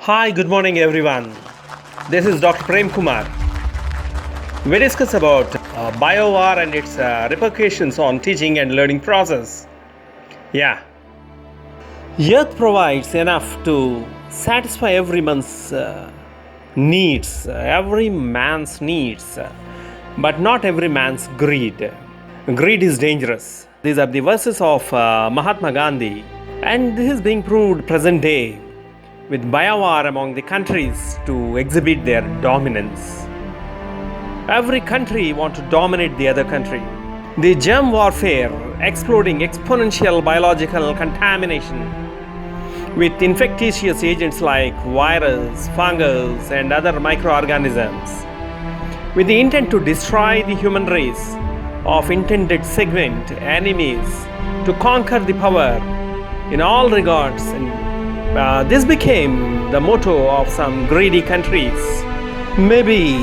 Hi, good morning everyone. This is Dr. Prem Kumar. We discuss about BIOWAR and its repercussions on teaching and learning process. Yeah. Earth provides enough to satisfy every man's needs, every man's needs, but not every man's greed. Greed is dangerous. These are the verses of Mahatma Gandhi, and this is being proved present day with BIOWAR among the countries to exhibit their dominance. Every country wants to dominate the other country. The germ warfare, exploding exponential biological contamination with infectious agents like virus, fungus, and other microorganisms, with the intent to destroy the human race of intended segment enemies, to conquer the power in all regards, and this became the motto of some greedy countries. Maybe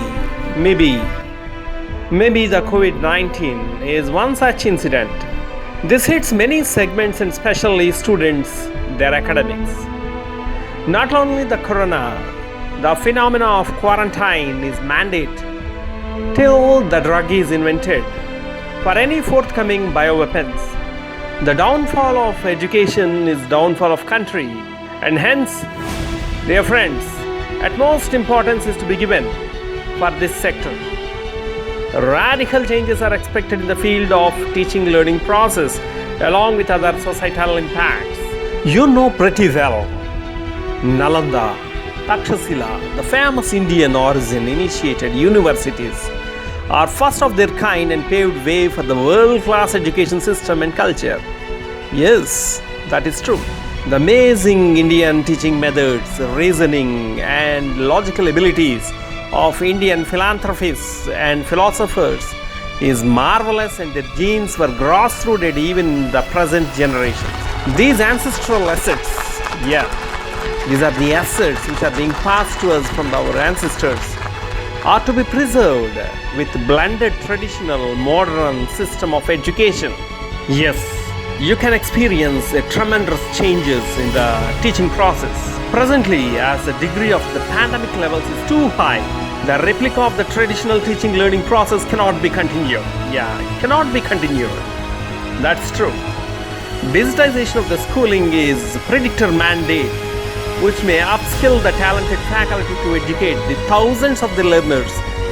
the COVID-19 is one such incident. This hits many segments and especially students, their academics. Not only the corona, the phenomena of quarantine is mandate till the drug is invented for any forthcoming bioweapons. The downfall of education is downfall of country. And hence, dear friends, utmost importance is to be given for this sector. Radical changes are expected in the field of teaching learning process along with other societal impacts. You know pretty well, Nalanda, Takshashila, the famous Indian origin initiated universities are first of their kind and paved way for the world-class education system and culture. Yes, that is true. The amazing Indian teaching methods, reasoning, and logical abilities of Indian philanthropists and philosophers is marvelous, and their genes were grassrooted even in the present generation. These ancestral assets, these are the assets which are being passed to us from our ancestors, are to be preserved with blended traditional modern system of education. Yes, you can experience tremendous changes in the teaching process. Presently, as the degree of the pandemic levels is too high, the replica of the traditional teaching learning process cannot be continued. Cannot be continued. That's true. Digitization of the schooling is predictor mandate, which may upskill the talented faculty to educate the thousands of the learners,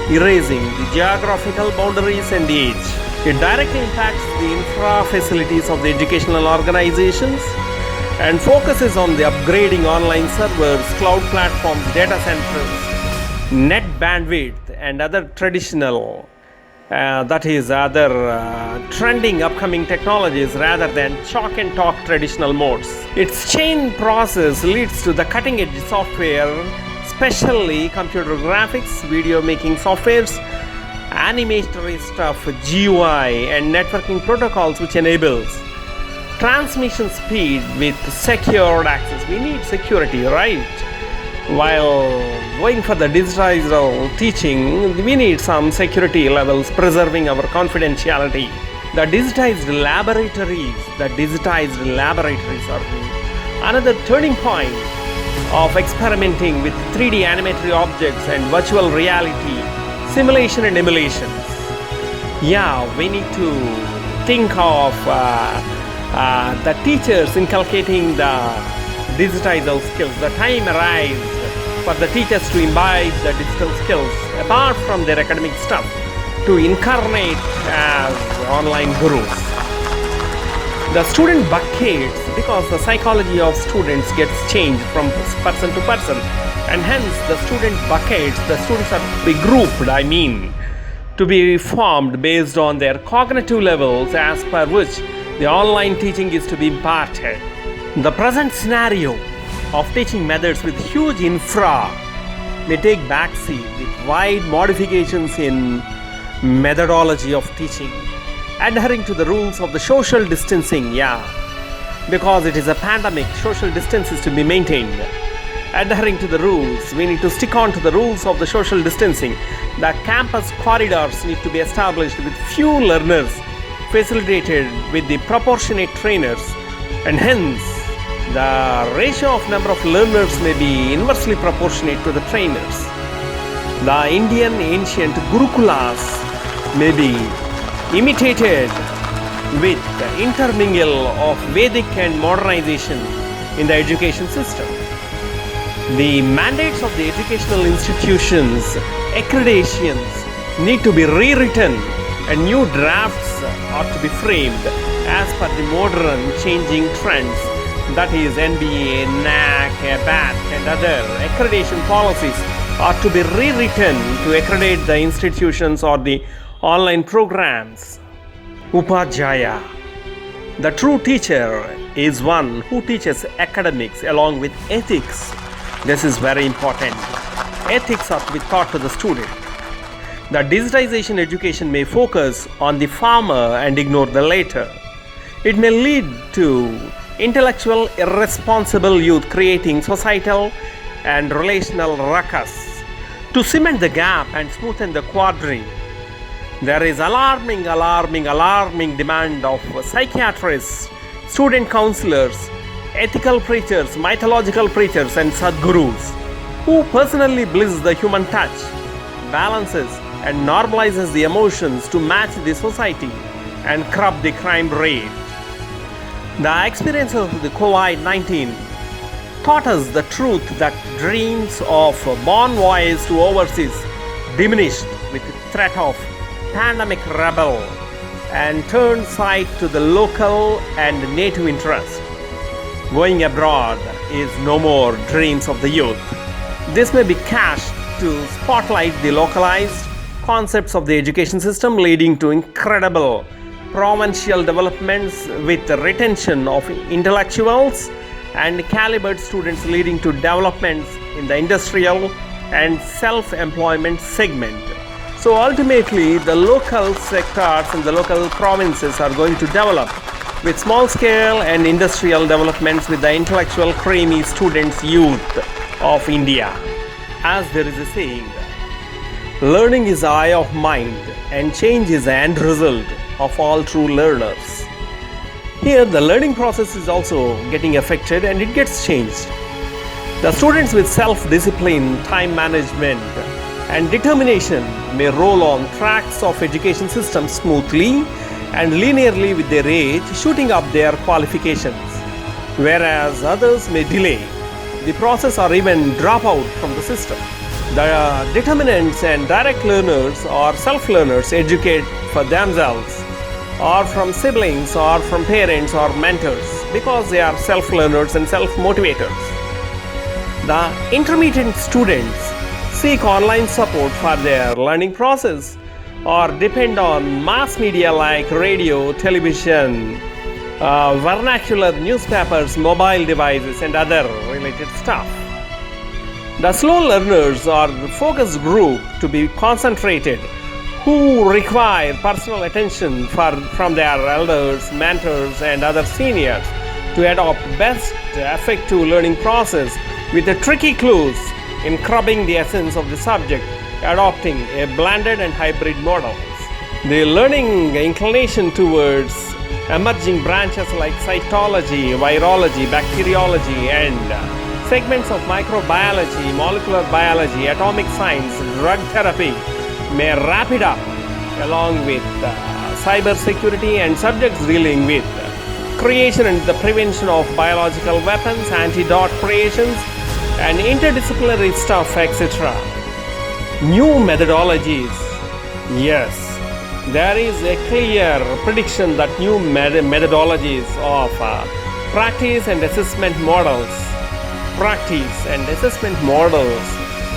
erasing the geographical boundaries and the age. It directly impacts the infra facilities of the educational organizations and focuses on the upgrading online servers, cloud platforms, data centers, net bandwidth, and other traditional, trending upcoming technologies rather than chalk and talk traditional modes. Its chain process leads to the cutting edge software, especially computer graphics, video making softwares, animatory stuff, GUI, and networking protocols, which enables transmission speed with secured access. We need security, right? While going for the digitized teaching, we need some security levels preserving our confidentiality. The digitized laboratories are another turning point of experimenting with 3D animatory objects and virtual reality, simulation and emulations. We need to think of the teachers inculcating the digitized skills. The time arrives for the teachers to imbibe the digital skills apart from their academic stuff, to incarnate as online gurus. The student buckets, because the psychology of students gets changed from person to person, and hence the student buckets, the students are to be grouped, to be formed based on their cognitive levels as per which the online teaching is to be imparted. The present scenario of teaching methods with huge infra may take backseat with wide modifications in methodology of teaching, adhering to the rules of the social distancing, because it is a pandemic, social distance is to be maintained. Adhering to the rules, we need to stick on to the rules of the social distancing. The campus corridors need to be established with few learners, facilitated with the proportionate trainers, and hence The ratio of number of learners may be inversely proportionate to the trainers. The Indian ancient Gurukulas may be imitated with the intermingle of Vedic and modernization in the education system. The mandates of the educational institutions, accreditations need to be rewritten and new drafts are to be framed as per the modern changing trends, that is NBA, NAC, BAT and other accreditation policies are to be rewritten to accredit the institutions or the online programs. Upadhyaya. The true teacher is one who teaches academics along with ethics. This is very important. Ethics are to be taught to the student. The digitization education may focus on the former and ignore the latter. It may lead to intellectual irresponsible youth creating societal and relational ruckus. To cement the gap and smoothen the quadri, there is alarming demand of psychiatrists, student counselors, ethical preachers, mythological preachers and sadgurus who personally bless the human touch, balances and normalizes the emotions to match the society and curb the crime rate. The experience of the COVID-19 taught us the truth that dreams of born boys to overseas diminished with the threat of pandemic rebel and turned sight to the local and native interest. Going abroad is no more dreams of the youth. This may be cast to spotlight the localized concepts of the education system, leading to incredible provincial developments with the retention of intellectuals and calibered students, leading to developments in the industrial and self-employment segment. So ultimately, the local sectors and the local provinces are going to develop with small scale and industrial developments with the intellectual creamy students youth of India. As there is a saying, learning is the eye of mind and change is the end result of all true learners. Here the learning process is also getting affected and it gets changed. The students with self-discipline, time management and determination may roll on tracks of education system smoothly and linearly with their age, shooting up their qualifications, whereas others may delay the process or even drop out from the system. The determinants and direct learners or self-learners educate for themselves or from siblings or from parents or mentors because they are self-learners and self-motivators. The intermediate students seek online support for their learning process or depend on mass media like radio, television, vernacular newspapers, mobile devices and other related stuff. The slow learners are the focus group to be concentrated who require personal attention from their elders, mentors and other seniors to adopt best effective learning process with the tricky clues in curbing the essence of the subject, adopting a blended and hybrid models. The learning inclination towards emerging branches like cytology, virology, bacteriology and segments of microbiology, molecular biology, atomic science, drug therapy may wrap it up along with cyber security and subjects dealing with creation and the prevention of biological weapons, antidote creations and interdisciplinary stuff, etc. New methodologies. Yes, there is a clear prediction that new methodologies of practice and assessment models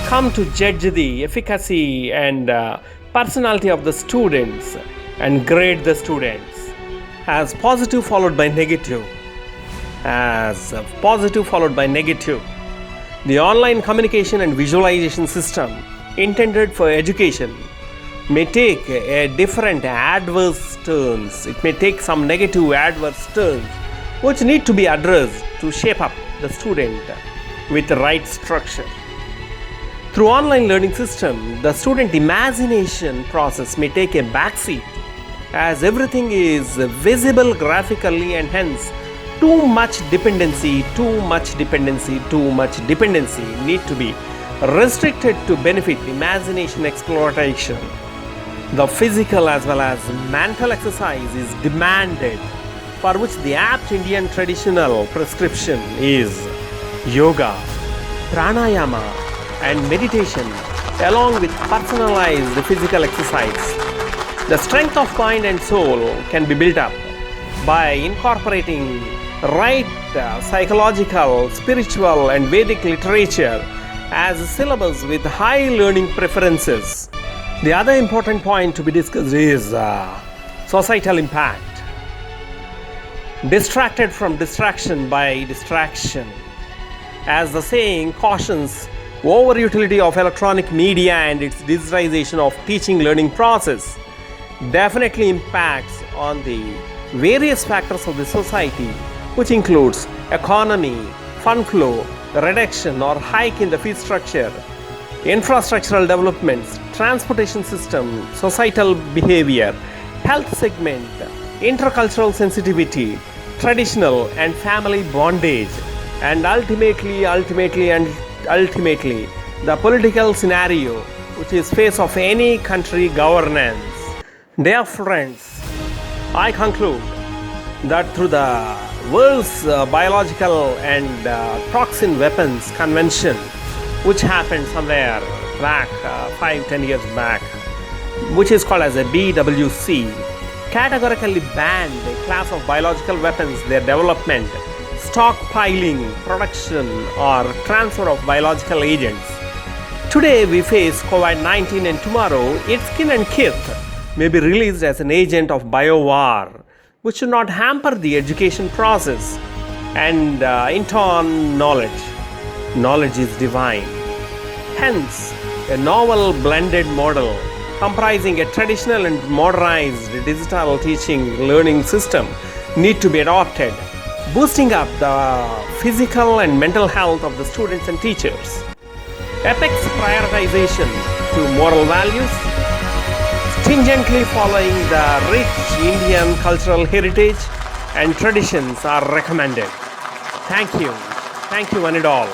come to judge the efficacy and personality of the students and grade the students as positive followed by negative. The online communication and visualization system intended for education may take a different adverse turns. It may take some negative adverse turns which need to be addressed to shape up the student with the right structure. Through online learning system, the student imagination process may take a backseat as everything is visible graphically and hence too much dependency need to be restricted to benefit imagination exploitation. The physical as well as mental exercise is demanded, for which the apt Indian traditional prescription is yoga, pranayama and meditation, along with personalized physical exercise. The strength of mind and soul can be built up by incorporating right psychological, spiritual and Vedic literature as a syllabus with high learning preferences. The other important point to be discussed is societal impact. Distracted from distraction by distraction. As the saying cautions, overutility of electronic media and its digitization of teaching learning process definitely impacts on the various factors of the society, which includes economy, fund flow, reduction or hike in the fee structure, infrastructural developments, transportation system, societal behavior, health segment, intercultural sensitivity, traditional and family bondage, and ultimately the political scenario which is face of any country governance. Dear friends, I conclude that through the world's biological and toxin weapons convention, which happened somewhere back 5-10 years back, which is called as a BWC, categorically banned a class of biological weapons, their development, stockpiling, production or transfer of biological agents. Today we face COVID-19 and tomorrow its kin and kith may be released as an agent of BIOWAR, which should not hamper the education process and in turn knowledge. Knowledge is divine. Hence, a novel blended model comprising a traditional and modernized digital teaching learning system need to be adopted, boosting up the physical and mental health of the students and teachers. Apex prioritization to moral values, stringently following the rich Indian cultural heritage and traditions are recommended. Thank you one and all.